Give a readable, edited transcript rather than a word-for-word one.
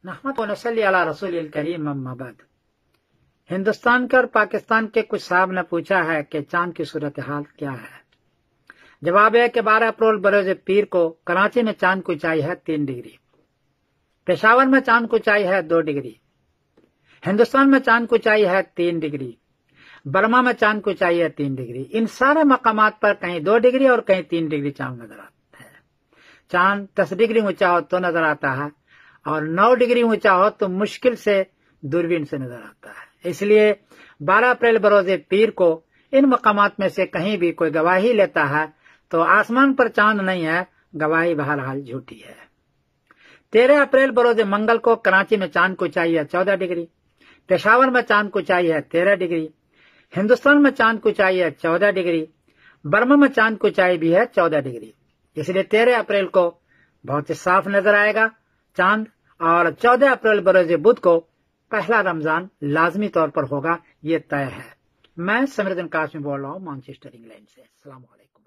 नहमद व नसल्ली अला रसूलिल करीम अम्मा बाद। हिंदुस्तान के और पाकिस्तान के कुछ साहब ने पूछा है कि चांद की सूरत हाल क्या है। जवाब है कि 12 अप्रैल बरोज पीर को कराची में चांद की ऊंचाई है 3 डिग्री, पेशावर में चांद की ऊंचाई है 2 डिग्री, हिंदुस्तान में चांद की ऊंचाई है 3 डिग्री, बर्मा में चांद की ऊंचाई है 3 डिग्री। इन सारे मकामात पर कहीं 2 डिग्री और कहीं 3 डिग्री चांद नजर आता है। चांद 10 डिग्री ऊंचा हो तो नजर आता है और 9 डिग्री ऊंचा हो तो मुश्किल से दूरबीन से नजर आता है। इसलिए 12 अप्रैल बरोज पीर को इन मकामात में से कहीं भी कोई गवाही लेता है तो आसमान पर चांद नहीं है, गवाही बहरहाल झूठी है। 13 अप्रैल बरोज मंगल को कराची में चांद की ऊंचाई है 14 डिग्री, पेशावर में चांद की ऊंचाई है 13 डिग्री, हिंदुस्तान में चांद की ऊंचाई है 14 डिग्री, बर्मा में चांद की ऊंचाई भी है 14 डिग्री। इसलिए 13 अप्रैल को बहुत ही साफ नजर आएगा चांद और 14 अप्रैल बरोज बुध को पहला रमजान लाजमी तौर पर होगा, ये तय है। मैं समीरुद्दीन कासमी बोल रहा हूँ मैनचेस्टर इंग्लैंड से। अस्सलाम वालेकुम।